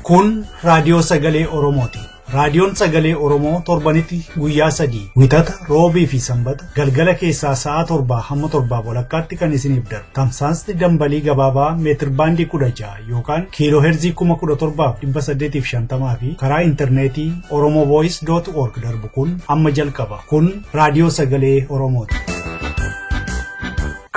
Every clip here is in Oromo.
Kun raadiyoo sagalee Oromooti. Raadiyoon sagalee Oromoo torbanitti guyyaa 3 wixata roobii fi sanbata galgala keessaa sa'a 7 hamma 7 walakkaatti kan isiniif darbu. Tamsaasni dambalii gabaabaa meetir baandii 16 yookaan kiiloo heerzii 17,850 fi karaa intarneetii oromovoice.org darbu kun amma jalqaba. Kun raadiyoo sagalee Oromooti.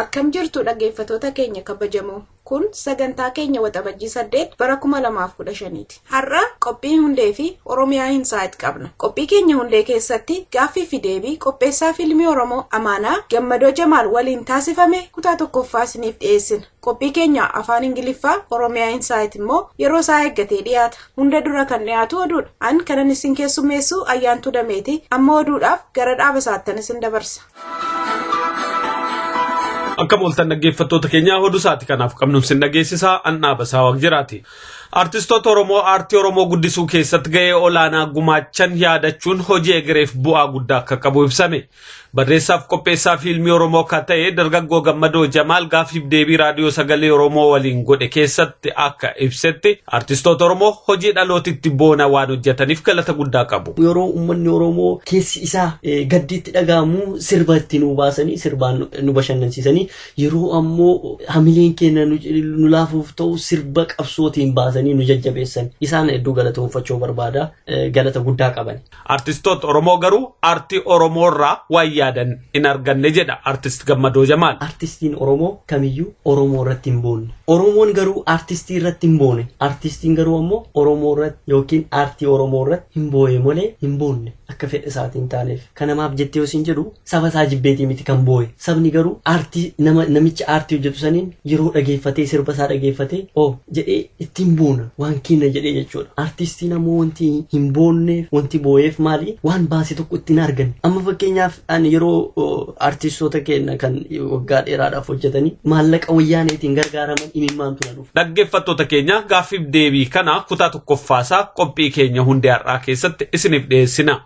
Akkam jirtu dhaggeeffattoota keenya kabajamoo. Kun sagantaa keenya Waxabajjii 8 bara 2015ti. Har'a Qophii Hundee fi Oromia Insight qabna. Qophii keenya Hundee keessatti Gaaffii Deebii Qopheessaa Fiilmii Oromoo Amaanaa Gammadoo Jamaal waliin taasifame kutaa tokkoffaa isiniif dhiyeessina. Qophii keenya Afaan Ingiliffaa Oromia Insight immoo yeroo isaa eeggatee dhiyaata. Hunda dura kan dhiyaatu oduudha. An kanan isin keessummeessu Ayyaantuu Dameeti. Amma oduudhaaf gara Dhaabasaattan isin dabarsa. Akkam oltan dhaggeeffattoota keenya oduu saati kanaaf qabnu sin dhageessisaa Dhaabasaa Waaqjiraati. Artistoota Oromoo aartii Oromoo guddisuu keessatti gahee olaanaa gumaachan yaadachuun hojii egereef bu'aa guddaa akka qabu ibsame. Barreessaaf qopheessaa fiilmii Oromoo kan ta'e Dargaggoo Gammadoo Jamaal Gaaffii Deebii raadiyoo sagalee Oromoo waliin godhe keessatti akka ibsetti artistoota Oromoo hojii dhalootitti boona waan hojjetaniif galata guddaa qabu. Yeroo uummanni Oromoo keessi isaa gaddiitti dhaga'amu sirba itti nu baasanii sirbaan nu bashannansiisanii yeroo ammoo hamileen keenya nu laafuuf ta'u sirba qabsootiin baasanii nu jajjabeessan isaan hedduu galatoomfachuu barbaada galata guddaa qaban. Artistoota Oromoo garuu aartii Oromoo irraa yaadan in arganne jedha artist Gammadoo Jamaal. Artistiin Oromoo kamiyyuu Oromoo irratti hin boonne. Oromoon garuu artistii irratti hin boone. Artistiin garuu ammoo Oromoo irratti yookiin aartii Oromoo irratti hin boo'e malee hin boonne akka fedhe isaatiin taaneef. Kanamaaf jettee yosin jedhu saba isaa jibbeetii miti kan boo'e. Sabni garuu aartii namicha aartii hojjetu saniin yeroo dhageeffatee sirba isaa dhageeffatee jedhee ittiin boona waan kenna jedhee jechuudha. Artistiin ammoo wanti hin boonneef wanti boo'eef maali waan baase tokko ittiin argan. Amma fakkeenyaaf yeroo artistoota keenya kan waggaa dheeraadhaaf hojjetanii maallaqa wayyaaneetiin gargaaraman imimmaantu na dhufu. Dhaggeeffattoota keenya Gaaffii Deebii kana kutaa tokkoffaasaa qophii keenya Hundee har'aa keessatti isiniif dhiyeessina.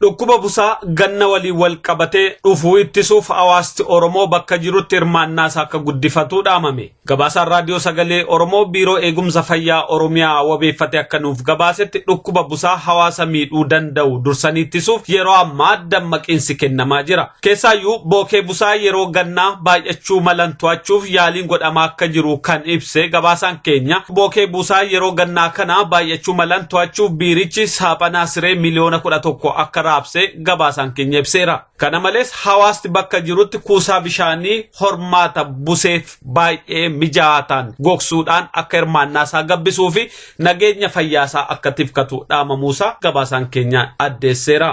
Dhukkuba busaa ganna waliin wal qabatee dhufuu ittisuuf hawaasti Oromoo bakka jirutti hirmaannaa isaa akka guddifatu dhaamame. Gabaasaan raadiyoo sagalee Oromoo biiroo eegumsa fayyaa Oromiyaa wabeeffate akka nuuf gabaasetti dhukkuba busaa hawaasa miidhuu danda'u dursanii ittisuuf yeroo ammaa dammaqiinsi kennamaa jira. Keessaayyuu bookee busaa yeroo gannaa baay'achuu malan to'achuuf yaaliin godhamaa akka jiru kan ibse gabaasaan keenya bookee busaa yeroo gannaa kana baay'achuu malan to'achuuf biirichi saaphanaa siree miliyoona 11 akka raabse gabaasaan keenya ibseera. Kana malees hawaasti bakka jirutti kuusaa bishaanii hormaata buseef baay'ee mijaataan gogsuudhaan akka hirmaannaa isaa gabbisuu fi nageenya fayyaasaa akka tifkatu dhaamamuusaa gabaasaan keenya addeesseera.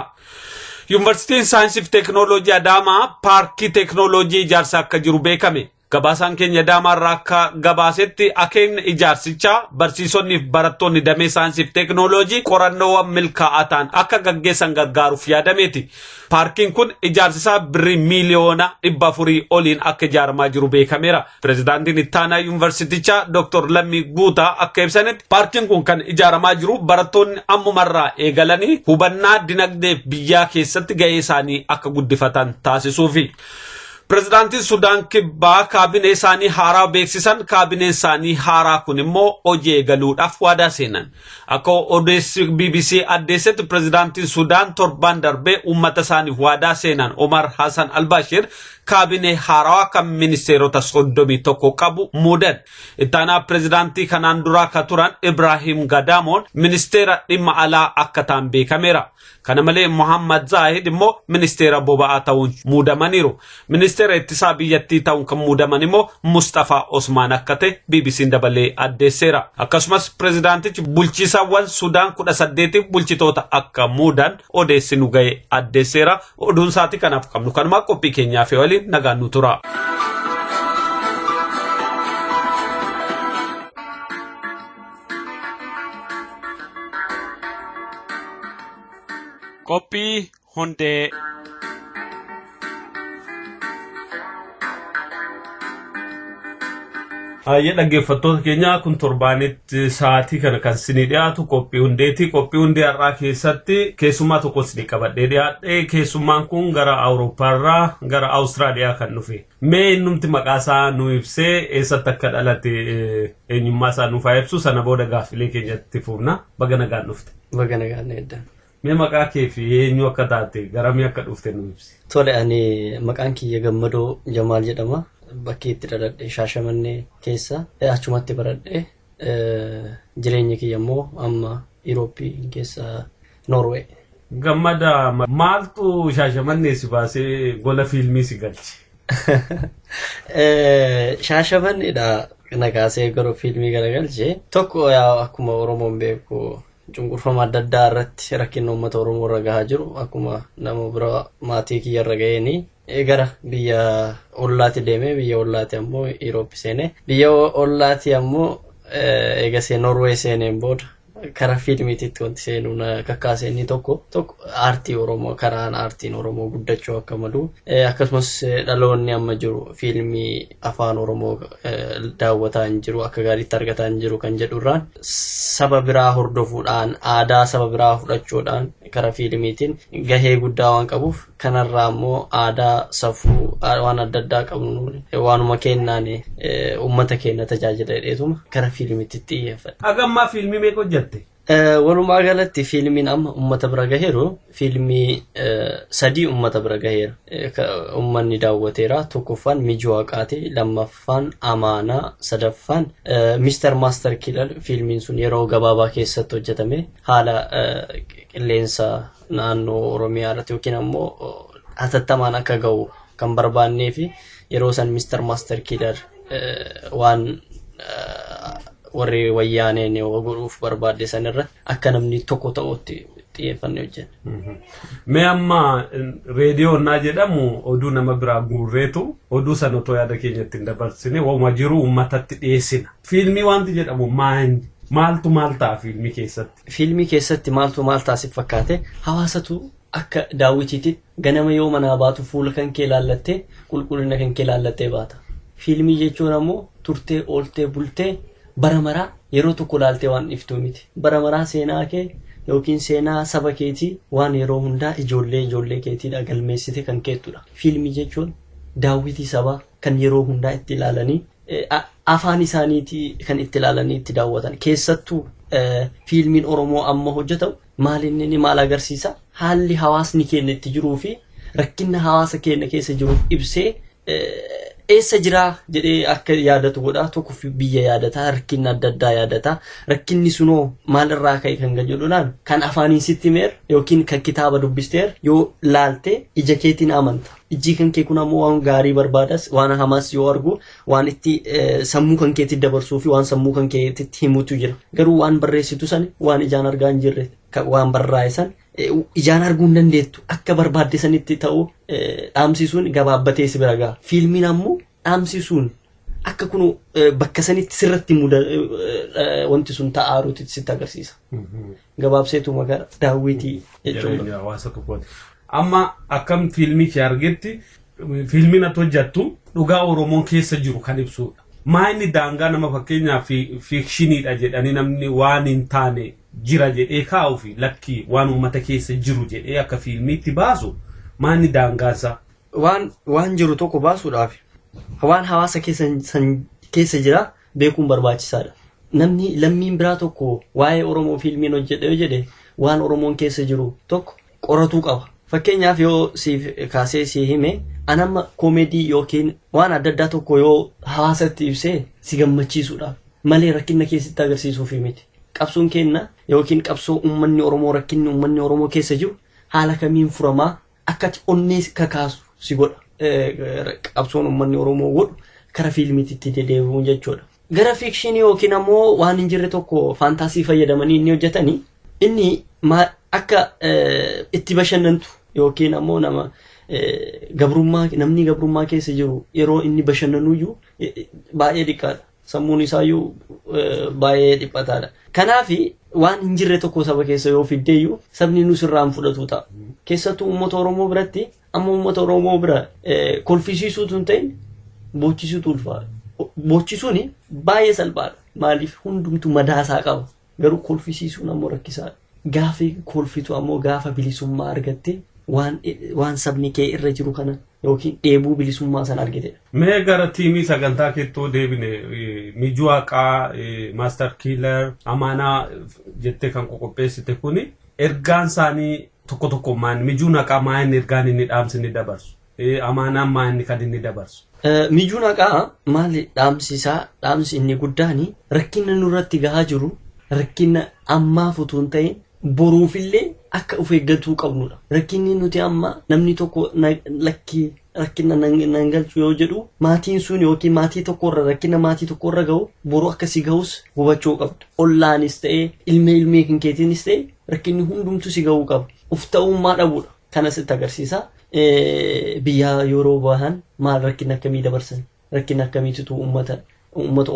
Yuunivarsiitiin Saayinsii fi Teekinooloojii Adaamaa paarkii teekinooloojii ijaarsaa akka jiru beekame. Gabaasaan keenya Adaamaarraa akka gabaasetti akeekni ijaarsichaa barsiisonni fi barattoonni damee saayinsii fi teekinooloojii qorannoowwan milkaa'ataan akka gaggeessan gargaaruuf yaadameeti. Paarkiin kun ijaarsisaa birrii miliyoona 400 oliin akka ijaaramaa jiru beekameera. Pireezidaantiin ittaanaa yuunivarsiitichaa Dr. Lammii Guutaa akka ibsanitti paarkiin kun kan ijaaramaa jiru barattoonni ammumarraa eegalanii hubannaa dinagdee biyyaa keessatti gahee isaanii akka guddifatan taasisuufi. Pireezidaantiin Sudaan Kibbaa kaabinee isaanii haaraa beeksisan kaabineen isaanii haaraa kun immoo hojii eegaluudhaaf waadaa seenan. Akka odeessi BBC addeessetti pireezidaantiin Sudaan torban darbee uummata isaaniif waadaa seenan Omar Hassan Albashir kaabinee haaraa kan ministeerota 31 qabu muudan. Ittaanaa pireezidaantii kanaan duraa ka turan Ibrahim Gadamoon ministeera dhimma alaa akka ta'an beekameera. Kana malee Muhammad Zahid immoo ministeera boba'aa ta'uun muudamaniiru. Ministeera ittisaa biyyattii ta'uun kan muudaman immoo Mustafa Osman akka ta'e BBC'n dabalee addeesseera. Akkasumas pireezidaantichi bulchiisawwan Sudaan 18 bulchitoota akka muudan odeessi nu ga'e addeesseera. Oduun isaati kanaaf qabnu kanumaa qophii keenyaa fi waliin nagaan nu tura. Qophii Hundee. Ayya dhaggeeffattoota keenya kun torbaanitti sa'aatii kana kan isinii dhiyaatu qophii hundeeti. Qophii hundee har'aa keessatti keessummaa tokko isinii qabadhee dhiyaadhe. Keessummaan kun gara Awurooppaarraa gara Awustiraaliyaa kan dhufe. Mee innumti maqaa isaa nu ibsee eessatti akka dhalate eenyummaa isaa nuuf haa ibsu sana booda gaaffilee keenyatti fufna. Baga nagaan dhufte. Baga nagaan eeddan. Mee maqaa kee fi eenyu akka taate garamii akka dhufte nu ibsi. Tole ani maqaan kiyya Gammadoo Jamaal jedhama. Bakki itti dhaladhe Shaashamannee keessa achumatti baradhe jireenya kiyya immoo amma Irooppii keessa Noorwee. Gammadaa maaltu Shaashamannee si baasee gola fiilmii si galche? Shaashamanneedha nagaasee gara fiilmii garagalche. Tokko akkuma Oromoon beeku cunqurfama adda addaa irratti rakkina uummata Oromoo irra gahaa jiru akkuma nama bira maatii kiyya irra ga'eeni. Gara biyya ollaatti deemee biyya ollaatti ammoo Irooppii seene biyya ollaatti ammoo eegasee Noorwee seeneen booda karaa fiilmiititti wanti seenuun kakkaase inni tokko aartii Oromoo karaan aartiin Oromoo guddachuu akka malu akkasumas dhaloonni amma jiru fiilmii afaan Oromoo daawwataa hin jiru akka gaariitti argataa hin jiru kan jedhurraan saba biraa hordofuudhaan aadaa saba biraa fudhachuudhaan karaa fiilmiitiin gahee guddaa waan qabuuf kanarraa ammoo aadaa safuu waan adda addaa qabnu waanuma kennaan uummata keenya tajaajila dheetuma karaa fiilmiitti xiyyeeffadha. Agammaa fiilmii meeqa hojjette? Walumaa galatti fiilmiin amma uummata bira gaheeru fiilmii sadii uummata bira gaheera. Uummanni daawwateera. Tokkoffaan Mijoo Haqaati, lammaffaan Amaanaa, sadaffaan Mr. Master Killer fiilmiin sun yeroo gabaabaa keessatti hojjetame haala qilleensa naannoo Oromiyaa irratti yookiin ammoo hatattamaan akka ga'u kan barbaannee fi yeroo san Mr. Master Killer waan warri wayyaaneen godhuuf barbaadde sanirra akka namni tokko ta'utti xiyyeeffannee hojjenna. Mee amma reediyoonnaa jedhamu oduu nama biraa guurreetu oduu sana otoo yaada keenyatti hin dabarsine waanuma jiru uummatatti dhiyeessina. Fiilmii wanti jedhamu maaltu maal ta'a fiilmii keessatti? Fiilmii keessatti maaltu maal taasif fakkaate hawaasatu akka daawwitiitti ganama yoo manaa baatu fuula kan kee laallattee qulqullina kan kee laallattee baata. Fiilmii jechuun ammoo turtee ooltee bultee bara maraa yeroo tokko laaltee waan iftuu miti. Bara maraa seenaa kee yookiin seenaa saba keetii waan yeroo hundaa ijoollee keetiidha galmeessite kan keettudha. Fiilmii jechuun daawwitii sabaa kan yeroo hundaa itti ilaalanii afaan isaaniitii kan itti ilaalanii itti daawwatan. Keessattuu fiilmiin Oromoo amma hojjetamu maal agarsiisa? Haalli hawaasni keenya itti jiruu fi rakkinna hawaasa keenya keessa jiruuf ibsee eessa jiraa jedhee akka yaadatu godha. Tokko biyya yaadata, rakkinna adda addaa yaadata. Rakkinni sunoo maalirraa ka'e kan jedhuudhaan kan afaaniin sitti meer yookiin kan kitaaba dubbisteer yoo laalte ija keetiin amanta. Ijji kan kee kun ammoo waan gaarii barbaadas waan hamaas yoo argu waan itti sammuu kan keetti dabarsuu fi waan sammuu kan keetti himutu jira. Garuu waan barreessitu san waan ijaan argaa hin jirre waan barraa'e san ijaan arguu hin dandeettu akka barbaadde sanitti ta'u dhaamsisuun gabaabbatee si bira ga'a. Fiilmiin ammoo dhaamsisuun akka kun bakka sanitti sirratti wanti sun ta'aaruutti sitti agarsiisa. Gabaabseetu magaalaa daawwitii jechuudha. Amma akkam fiilmii kee argetti fiilmiin ati hojjettu dhugaa Oromoon keessa jiru kan ibsudha. Maayini daangaa nama fakkeenyaaf fiikshiniidha jedhanii namni waan hin taane jira jedhee kaa'u fi lakkii waan uummata keessa jiru jedhee akka fiilmiitti baasu maayini daangaansa? Waan jiru tokko baasuudhaaf waan hawaasa keessa jira beekuun barbaachisaadha. Namni lammiin biraa tokko waa'ee Oromoo fiilmiin hojjedhe jedhe waan Oromoon keessa jiru tokko qoratuu qaba. Fakkeenyaaf yoo siif kaasee si hime anamma koomedii yookiin waan adda addaa tokko yoo hawaasatti ibsee si gammachiisuudhaaf malee rakkina keessatti agarsiisuuf miti. Qabsoon keenya yookiin qabsoo uummanni Oromoo rakkinni uummanni Oromoo keessa jiru haala kamiin furamaa akka onnee kakaasu si godha. Qabsoon uummanni Oromoo godhu karaa fiilmiitti dedeebi'uun jechuudha. Gara fiikshinii yookiin ammoo waan hin jirre tokko faantaasii fayyadamanii inni hojjetanii inni akka itti bashannantu yookiin ammoo namni gabrummaa keessa jiru yeroo inni bashannanuyyuu baay'ee dhiqqaadha. Sammuun isaayyuu baay'ee dhiphataadha. Kanaaf waan hin jirre tokko saba keessa yoo fiddeeyyuu sabni nus irraan fudhatu ta'a. Keessattuu uummata Oromoo biratti amma uummata Oromoo bira kolfisiisuutu hin ta'in boochisuutu ulfaata. Bochisuuni baay'ee salphaadha. Maaliif hundumtu madaasaa qaba. Garuu kolfisiisuun ammoo rakkisaadha. Gaafa kolfitu ammoo gaafa bilisummaa argatte waan sabni kee irra jiru kana yookiin dheebuu bilisummaa san argite. Mee gara tiimii sagantaa keettoo deebine mijuu haqaa maaster kiilar amaanaa jettee kan qopheessite kuni ergaan isaanii tokko maan mijuun haqaa maan ergaan inni dhaamsi inni dabarsu amaanaan maan kan inni dabarsu. Mijuun haqaa maali dhaamsi inni guddaani rakkina nurratti gahaa jiru rakkina ammaa futuun ta'in boruufillee akka of eeggatuu qabnudha. Rakkinni nuti amma namni tokko lakkii rakkina nan galchu yoo jedhu maatiin sun yookiin maatii tokkorra rakkina maatii tokkorra ga'u boru akkasii ga'us hubachuu qabdu. Ollaanis ta'ee ilmee kan keetiinis ta'ee rakkinni hundumtu si ga'uu qaba. Uf ta'ummaa dhabudha. Kanas itti agarsiisa. Biyya yeroo bahan maal rakkina akkamii dabarsan rakkina akkamiitu uummata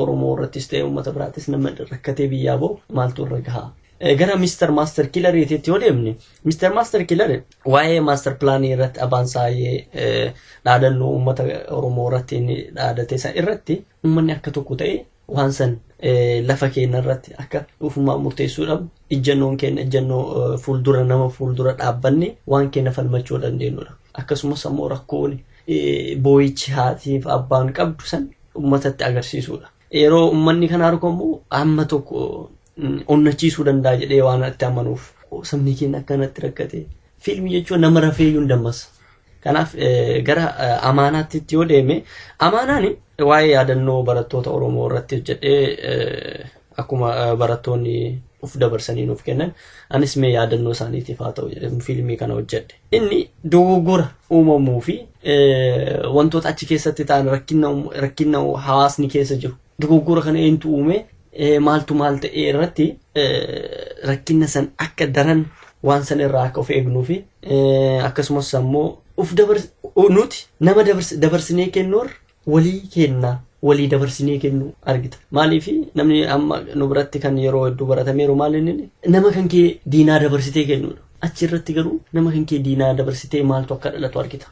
Oromoo irrattis ta'ee uummata biraattis nama rakkatee biyyaa ba'u maaltu irra gahaa. Gara Mr. Master Killer yeteetti yoo deemne Mr. Master Killer waa'ee master plan irratti abaan saayee dhaadannoo uummata Oromoo irratti dhaadate san irratti uummanni akka tokko ta'e waan san lafa keenya irratti akka dhufumaa murteessuudhaaf ijjannoon keenya ijjannoo fuuldura dhaabbanne waan keenya falmachuu dandeenyudha. Akkasumas ammoo rakkoon boo'ichi haatiif abbaan qabdu san uummatatti agarsiisudha. Yeroo uummanni kana argamu amma tokko onnachiisuu danda'a jedhee waan itti amanuuf sabni keenya akkanatti rakkate fiilmii jechuun nama rafeeyyuu hin dammasa. Kanaaf gara amaanaatti yoo deeme amaanaan waa'ee yaadannoo barattoota Oromoo irratti jedhee akkuma barattoonni uf dabarsanii nuuf kennan anis mee yaadannoo isaaniitiif haa ta'u jedhee fiilmii kana hojjedhe. Inni dogoggora uumamuu fi wantoota achi keessatti ta'an rakkina hawaasni keessa jiru dogoggora kana eenyutu uume maaltu maal ta'e irratti rakkina san akka daran waan san irraa akka of eegnuu fi akkasumas ammoo nuti nama dabarsinee kennuur walii dabarsinee kennu argita. Maaliif namni amma nu biratti kan yeroo hedduu baratameeru maal inni nama kan kee diinaa dabarsitee kennuudha. Achi irratti garuu nama kan kee diinaa dabarsitee maaltu akka dhalatu argita.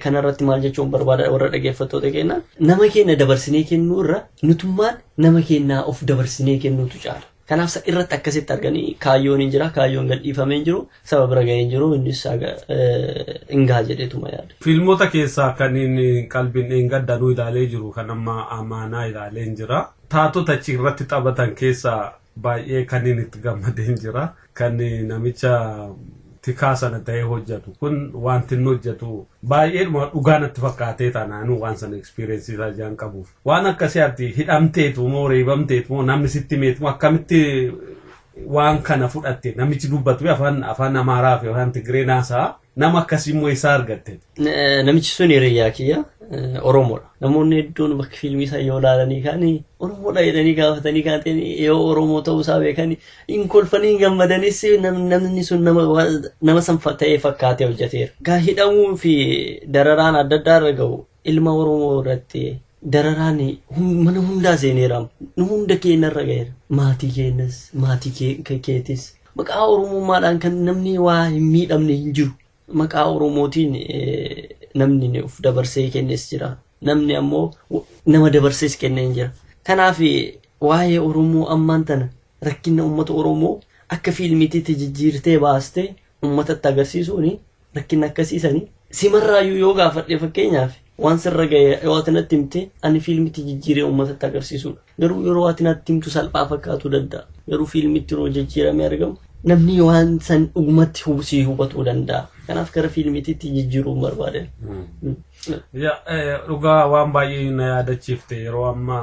Kana irratti maal jechuun barbaada warra dhaggeeffattoota keenya nama keenya dabarsinee kennuu irra nutummaan nama keenyaa of dabarsinee kennuutu caala. Kanaaf irratti akkasitti arganii kaayyoon hin jira kaayyoon gadhiifamee hin jiru sababa bira ga'ee hin jiru innis ingaa jedheetuma yaada. Fiilmota keessaa kan inni qalbiin hin gaddanuu ilaalee jiru kan amma amaanaa ilaalee hin jira. Taatota achi irratti taphatan keessaa baay'ee kan inni itti gammadee hin jira. Kan namicha tikaa sana ta'ee hojjetu kun wanti inni hojjetu baay'ee dhugaanatti fakkaatee taanaanuu waan sana experience isaa jaan qabuuf waan akkasii ati hidhamteetu moo reebamteetu moo namni sitti meetu akkamitti waan kana fudhatte namichi dubbatu afaan Amaaraa fi afaan Tigree naasaa nama akkasii immoo isaa argatte. Namichi sun hiriyaa kiyya Oromoodha. Namoonni hedduun bakka fiilmii isaa yoo ilaalanii kaanii Oromoodha jedhanii gaafatanii kaateen yoo Oromoo ta'uu isaa beekanii hin kolfanii gammadanis namni sun nama san ta'ee fakkaatee hojjeteera. Gaa hidhamuu fi dararaan adda addaa irra ga'u ilma Oromoo irratti dararaan mana hundaa seeneera. Nu hunda keenya irra ga'eera. Maatii keenyas maatii keetis maqaa Oromummaadhaan kan namni waa hin miidhamne hin jiru. Maqaa Oromootiin namni uf dabarsee kennes jira. Namni ammoo nama dabarsees kennee hin jira. Kanaaf waa'ee Oromoo ammaan tana rakkina uummata Oromoo akka fiilmiitti jijjiirtee baastee uummatatti agarsiisuun rakkina akkasiisanii simarraayyuu yoo gaafadhe fakkeenyaaf waan sirra ga'ee yoo ati natti himte ani fiilmiitti jijjiiree uummatatti agarsiisuudha. Garuu yeroo ati natti himtu salphaa fakkaatuu danda'a. Garuu fiilmiitti yeroo jijjiiramee argamu namni waan san dhugumatti hubsii hubatuu danda'a. Kanaaf gara fiilmiitti jijjiiruu barbaade. Dhugaa waan baay'ee na yaadachiifte yeroo amma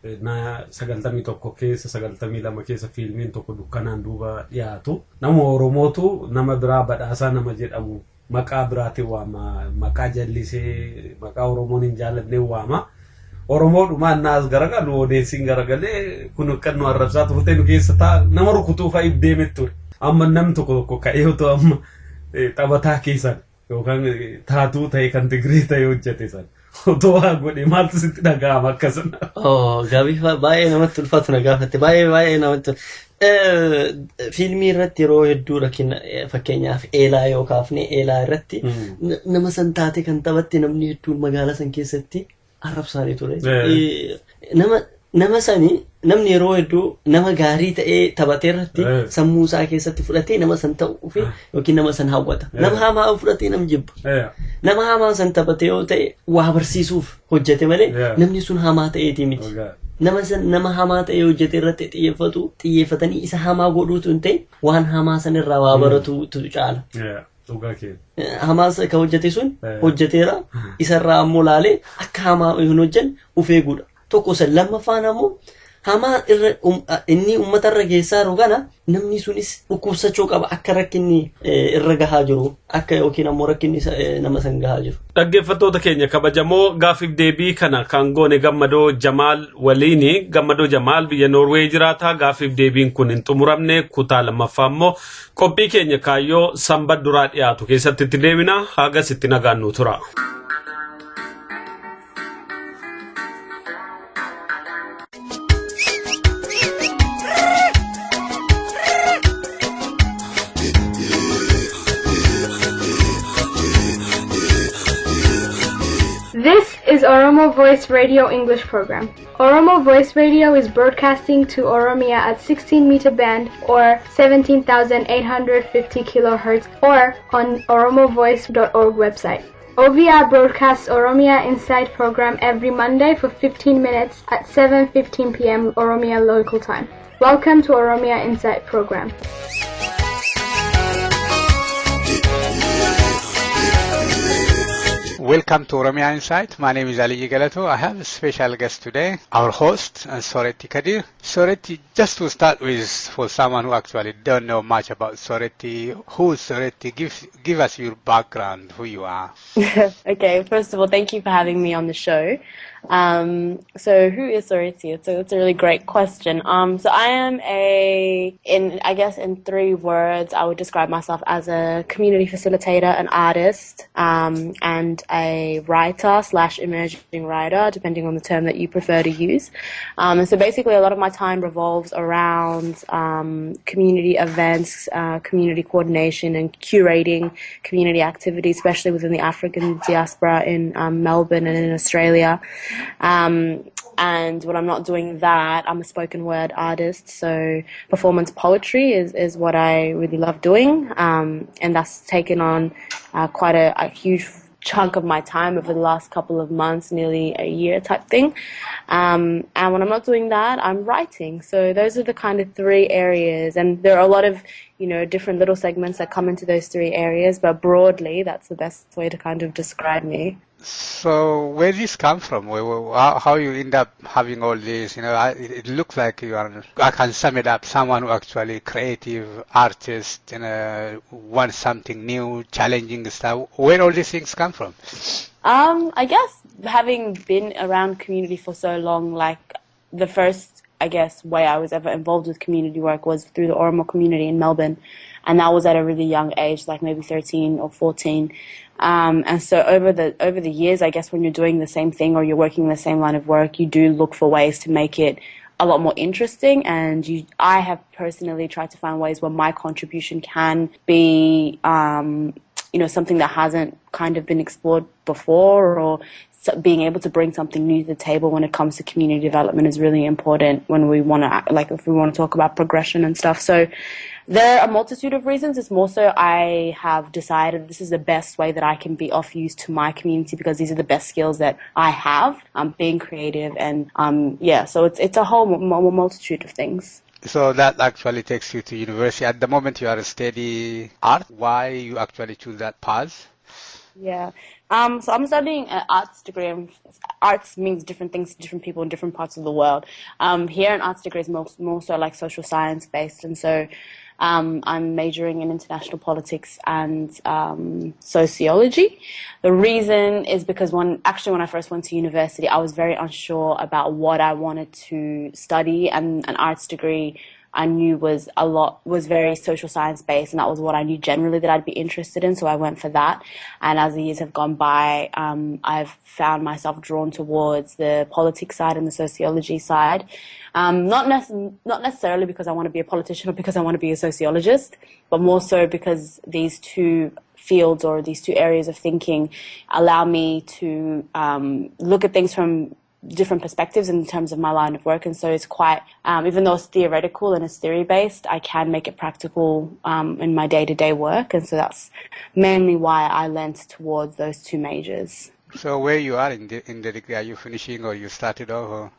91 keessa 92 keessa fiilmiin tokko dukkanaan duuba dhiyaatu nama Oromootu nama biraa badhaasaa nama jedhamu maqaa biraatiin waama maqaa jallisee maqaa Oromoon hin jaalladhee waama. Oromoodhumaan naas garagalu odeessiin garagalee kun kan nu arrabsaa turte nu keessa ta'a nama rukutuu fa'i deemet ture. Amma namni tokko ka'ee otoo amma taphataa keessan yookaan taatuu ta'e kan Tigree ta'e hojjete san otoo waa godhe maaltu sitti dhaga'ama akkasuma. Gaaffii baay'ee namatti ulfaatu na gaafatte baay'ee namatti fiilmii irratti yeroo hedduu rakkina fakkeenyaaf eelaa yoo kaafne eelaa irratti nama san taate kan taphatte namni hedduun magaalaa san keessatti arrabsaanii ture. nama sani namni yeroo hedduu nama gaarii ta'ee taphatee irratti sammuu isaa keessatti fudhatee nama san ta'uu fi yookiin nama san hawwata. Nama hamaa fudhatee nama jibba. Nama hamaa san taphatee yoo ta'e waa barsiisuuf hojjete malee namni sun hamaa ta'eetii miti. Nama hamaa ta'ee hojjete irratti xiyyeeffatanii isa hamaa godhuutu hin ta'e waan hamaa san irraa waa baratuutu caala. Hamaa ka hojjete sun hojjeteera isarraa ammoo laalee akka hamaa hin hojjenne of eeguudha. Tokko san lammaffaan ammoo hamaa irra inni uummata irra geessaa jiru kana namni sunis dhukkubsachuu qaba akka rakkinni irra gahaa jiru akka yookiin ammoo rakkinni nama san gahaa jiru. Dhaggeeffattoota keenya kabajamoo gaaffiif deebii kana kan goone Gammadoo Jamaal waliin. Gammadoo Jamaal biyya Noorweey jiraata. Gaaffiif deebiin kun hin xumuramne kutaa lammaffaa immoo qophii keenya kaayyoo sanbata duraa dhiyaatu keessatti itti deebina. Hagas itti nagaannu tura. This is Oromo Voice Radio English program. Oromo Voice Radio is broadcasting to Oromia at 16-meter band or 17,850 kilohertz or on oromovoice.org website. OVR broadcasts Oromia Insight program every Monday for 15 minutes at 7:15 p.m. Oromia local time. Welcome to Oromia Insight program. Welcome to Oromia Insight. My name is Ali Galato. I have a special guest today, our host, Soretti Kadir. Soretti, just to start with, for someone who actually don't know much about Soretti, who is Soretti? Give us your background, who you are. Okay, first of all, thank you for having me on the show. So who is Soretti? It's a really great question. So I am in 3 words, I would describe myself as a community facilitator, an artist, and a writer / emerging writer, depending on the term that you prefer to use. And so basically a lot of my time revolves around community events, community coordination and curating community activities, especially within the African diaspora in Melbourne and in Australia. And when I'm not doing that, I'm a spoken word artist, so performance poetry is what I really love doing, and that's taken on quite a huge chunk of my time over the last couple of months, nearly a year type thing. And when I'm not doing that, I'm writing. So those are the kind of 3 areas, and there are a lot of different little segments that come into those 3 areas, but broadly that's the best way to kind of describe me. So where did this come from? How you end up having all this? It looks like you are, I can sum it up, someone who actually creative artist, wants something new, challenging stuff. Where all these things come from? I guess having been around community for so long, like the first, way I was ever involved with community work was through the Oromo community in Melbourne. And that was at a really young age, like maybe 13 or 14. And so over the years, I guess when you're doing the same thing or you're working in the same line of work, you do look for ways to make it a lot more interesting. And I have personally tried to find ways where my contribution can be, something that hasn't kind of been explored before, or being able to bring something new to the table when it comes to community development is really important when we want to, if we want to talk about progression and stuff. So there are a multitude of reasons. It's more so I have decided this is the best way that I can be of use to my community because these are the best skills that I have. Being creative and so it's a whole multitude of things. So that actually takes you to university. At the moment you are studying art. Why you actually choose that path? Yeah. So I'm studying an arts degree, and arts means different things to different people in different parts of the world. Here an arts degree is more so like social science based, and so I'm majoring in international politics and sociology. The reason is because when I first went to university, I was very unsure about what I wanted to study, and an arts degree I knew was very social science based, and that was what I knew generally that I'd be interested in, so I went for that. And as the years have gone by, I've found myself drawn towards the politics side and the sociology side. Not necessarily because I want to be a politician or because I want to be a sociologist, but more so because these 2 fields or these 2 areas of thinking allow me to look at things from different perspectives in terms of my line of work, and so it's quite, even though it's theoretical and it's theory-based, I can make it practical in my day-to-day work, and so that's mainly why I lent towards those two majors. So where you are in the degree, are you finishing or you started off? Or?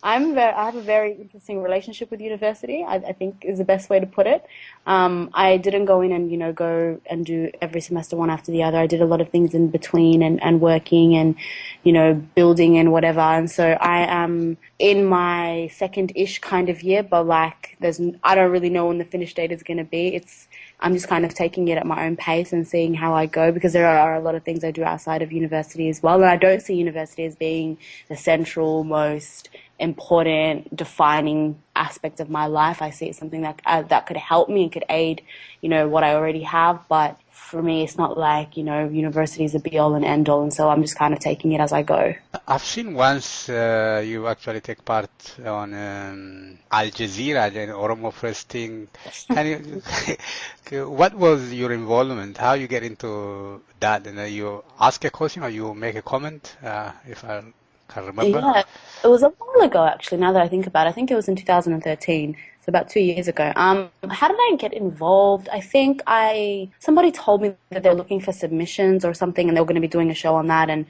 I have a very interesting relationship with university, I think is the best way to put it. I didn't go in and, go and do every semester one after the other. I did a lot of things in between and working and, building and whatever. And so I am in my second-ish kind of year, but I don't really know when the finish date is going to be. I'm just kind of taking it at my own pace and seeing how I go, because there are a lot of things I do outside of university as well. And I don't see university as being the central, most important, defining aspect of my life. I see it as something that could help me and could aid, what I already have. But for me, it's not like, university is a be-all and end-all. And so I'm just kind of taking it as I go. I've seen once you actually take part on Al Jazeera, the Oromo First thing. What was your involvement? How you get into that? And you ask a question or you make a comment, if I can remember? Yeah, it was a while ago, actually, now that I think about it. I think it was in 2013. So about 2 years ago. How did I get involved? I think somebody told me that they were looking for submissions or something, and they were going to be doing a show on that. And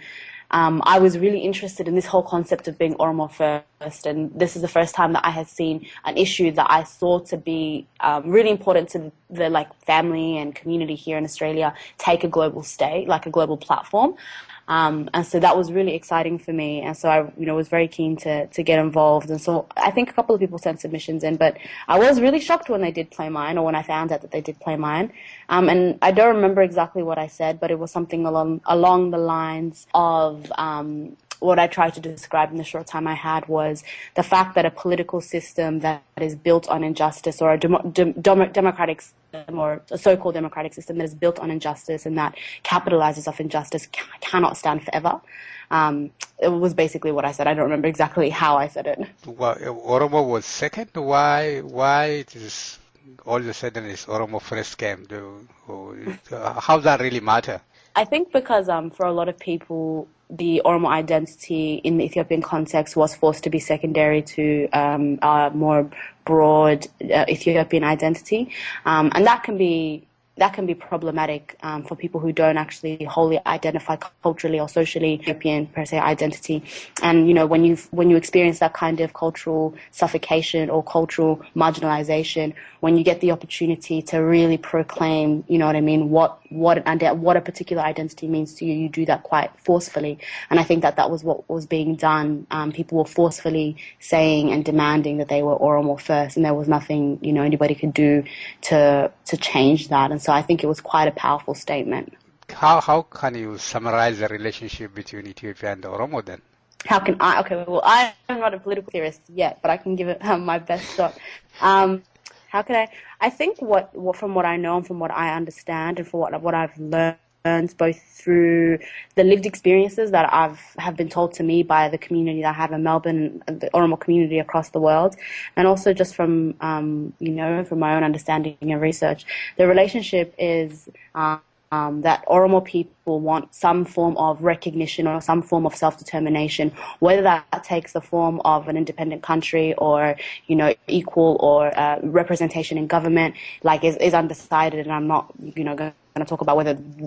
I was really interested in this whole concept of being Oromo first. And this is the first time that I had seen an issue that I saw to be really important to the family and community here in Australia take a global stage, a global platform. And so that was really exciting for me. And so I, was very keen to get involved. And so I think a couple of people sent submissions in, but I was really shocked when they did play mine, or when I found out that they did play mine. And I don't remember exactly what I said, but it was something along the lines of, what I tried to describe in the short time I had was the fact that a political system that is built on injustice, or a democratic system, or a so-called democratic system that is built on injustice and that capitalizes off injustice cannot stand forever. It was basically what I said. I don't remember exactly how I said it. Well, Oromo was second. Why it is all of a sudden it's Oromo first came? How does that really matter? I think because for a lot of people, the Oromo identity in the Ethiopian context was forced to be secondary to a more broad Ethiopian identity, and that can be problematic for people who don't actually wholly identify culturally or socially Ethiopian per se identity. And when you experience that kind of cultural suffocation or cultural marginalization, when you get the opportunity to really proclaim, what a particular identity means to you, you do that quite forcefully. And I think that was what was being done. People were forcefully saying and demanding that they were Oromo first, and there was nothing anybody could do to change that. And so I think it was quite a powerful statement. How can you summarize the relationship between Ethiopia and Oromo then? How can I? Okay, well, I'm not a political theorist yet, but I can give it my best shot. How can I? I think what from what I know and from what I understand and from what I've learned both through the lived experiences that have been told to me by the community that I have in Melbourne, the Oromo community across the world, and also just from from my own understanding and research, the relationship is that Oromo people want some form of recognition or some form of self-determination, whether that takes the form of an independent country or, equal or representation in government, is undecided. And I'm not, going to talk about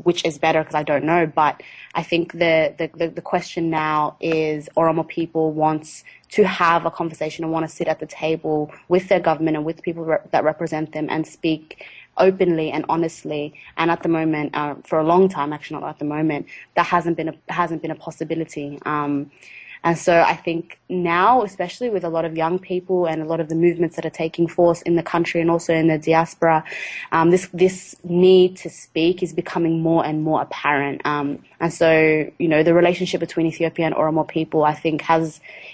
which is better because I don't know. But I think the question now is Oromo people wants to have a conversation and want to sit at the table with their government and with people that represent them and speak openly and honestly. And at the moment, for a long time, actually not at the moment, that hasn't been a possibility. And so I think now, especially with a lot of young people and a lot of the movements that are taking force in the country and also in the diaspora, this need to speak is becoming more and more apparent. And so, the relationship between Ethiopia and Oromo people, I think,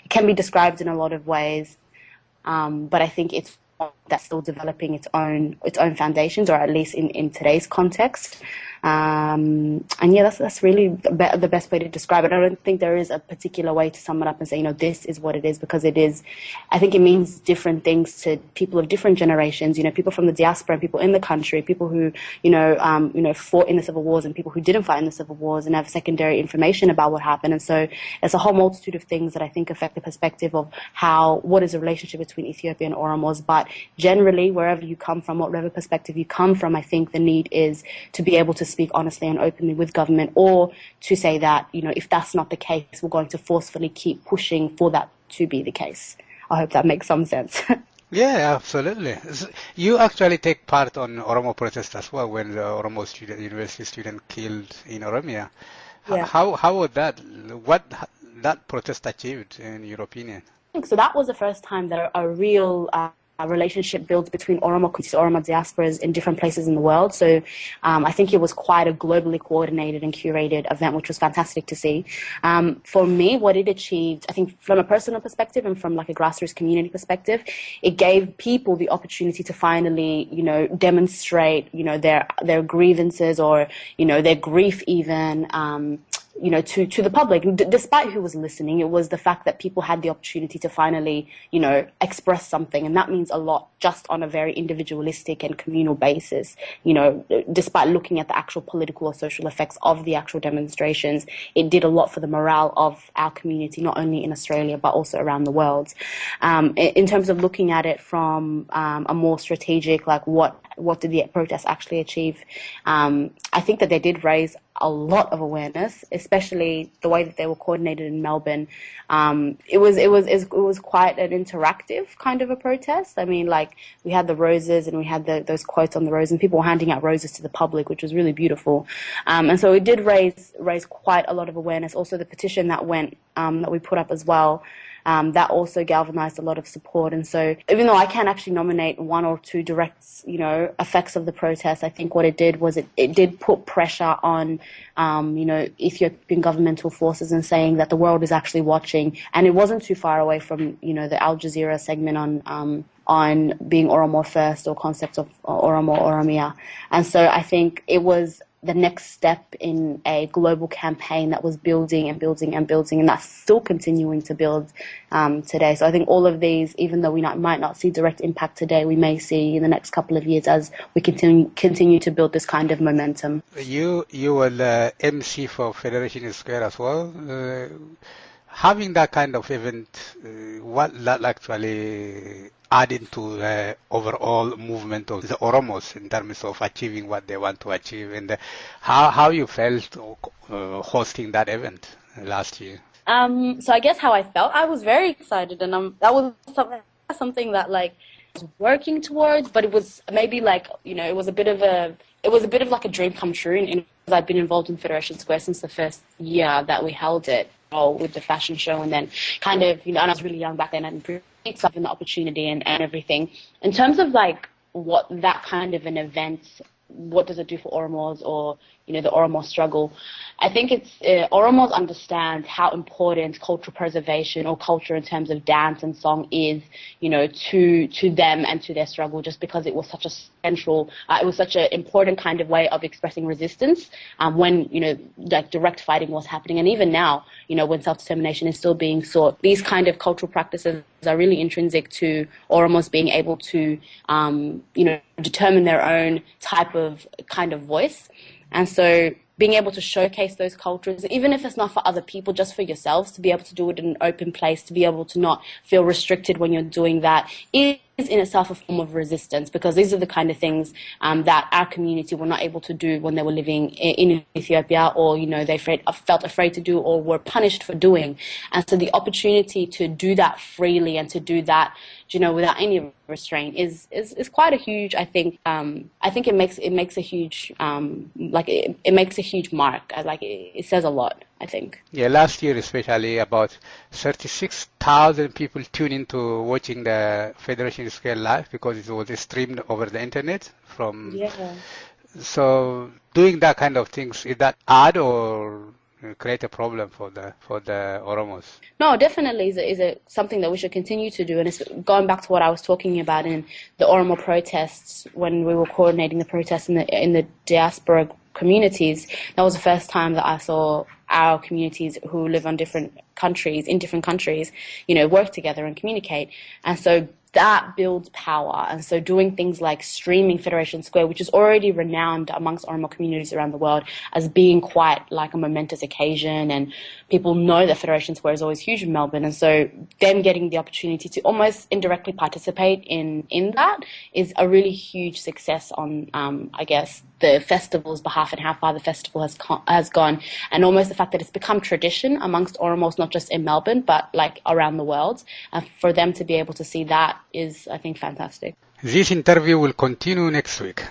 can be described in a lot of ways. But I think it's that's still developing its own foundations, or at least in today's context. And yeah, that's really the best way to describe it. I don't think there is a particular way to sum it up and say, this is what it is, because it is, I think it means different things to people of different generations, people from the diaspora and people in the country, people who, fought in the civil wars and people who didn't fight in the civil wars and have secondary information about what happened. And so there's a whole multitude of things that I think affect the perspective of what is the relationship between Ethiopia and Oromos. But generally, wherever you come from, whatever perspective you come from, I think the need is to be able to speak honestly and openly with government, or to say that, if that's not the case, we're going to forcefully keep pushing for that to be the case. I hope that makes some sense. Yeah, absolutely. You actually take part on Oromo protest as well, when the Oromo university student killed in Oromia. Yeah. How was that? What that protest achieved, in your opinion? So that was the first time that a real relationship built between Oromo communities, Oromo diasporas in different places in the world. So I think it was quite a globally coordinated and curated event, which was fantastic to see. For me, what it achieved, I think from a personal perspective and from like a grassroots community perspective, it gave people the opportunity to finally, demonstrate, their grievances, or, their grief even, to the public. Despite who was listening, it was the fact that people had the opportunity to finally, express something. And that means a lot just on a very individualistic and communal basis. Despite looking at the actual political or social effects of the actual demonstrations, it did a lot for the morale of our community, not only in Australia, but also around the world. In terms of looking at it from a more strategic, like what did the protests actually achieve? I think that they did raise a lot of awareness, especially the way that they were coordinated in Melbourne. It was quite an interactive kind of a protest. I mean, like, we had the roses and we had those quotes on the roses, and people were handing out roses to the public, which was really beautiful. And so it did raise quite a lot of awareness. Also, the petition that that we put up as well, that also galvanized a lot of support. And so even though I can't actually nominate one or two direct, effects of the protest, I think what it did was it did put pressure on, Ethiopian governmental forces, and saying that the world is actually watching. And it wasn't too far away from, the Al Jazeera segment on being Oromo first, or concept of Oromo, Oromia. And so I think it was the next step in a global campaign that was building and building and building, and that's still continuing to build today. So I think all of these, even though we might not see direct impact today, we may see in the next couple of years as we continue to build this kind of momentum. You were the MC for Federation Square as well. Having that kind of event, what that actually added to the overall movement of the Oromos in terms of achieving what they want to achieve, and how you felt hosting that event last year? So I guess how I felt, I was very excited, and that was something that I was working towards, but it was maybe it was a bit of like a dream come true. And I've been involved in Federation Square since the first year that we held it, with the fashion show, and then kind of, and I was really young back then, and given the opportunity and everything. In terms of what that kind of an event, what does it do for Oromos, or the Oromo struggle, I think it's Oromos understand how important cultural preservation, or culture in terms of dance and song, is to them and to their struggle, just because it was such a central, it was such an important kind of way of expressing resistance when direct fighting was happening. And even now, when self-determination is still being sought, these kind of cultural practices are really intrinsic to Oromos being able to determine their own type of kind of voice. And so being able to showcase those cultures, even if it's not for other people, just for yourselves, to be able to do it in an open place, to be able to not feel restricted when you're doing that, is in itself a form of resistance, because these are the kind of things that our community were not able to do when they were living in Ethiopia, or they felt afraid to do, or were punished for doing. And so the opportunity to do that freely, and to do that without any restraint is quite a huge, I think it makes a huge it makes a huge mark. It says a lot, I think. Yeah, last year especially, about 36,000 people tuned into watching the Federation Square live, because it was streamed over the internet from. Yeah. So doing that kind of things, is that odd, or create a problem for the Oromos. No, definitely is a something that we should continue to do. And it's going back to what I was talking about in the Oromo protests when we were coordinating the protests in the diaspora communities. That was the first time that I saw our communities who live in different countries, work together and communicate. And so that builds power. And so doing things like streaming Federation Square, which is already renowned amongst Oromo communities around the world as being quite like a momentous occasion, and people know that Federation Square is always huge in Melbourne, and so them getting the opportunity to almost indirectly participate in that is a really huge success on, I guess, the festival's behalf and how far the festival has gone, and almost the fact that it's become tradition amongst Oromos, not just in Melbourne, but like around the world. And for them to be able to see that is, I think, fantastic. This interview will continue next week.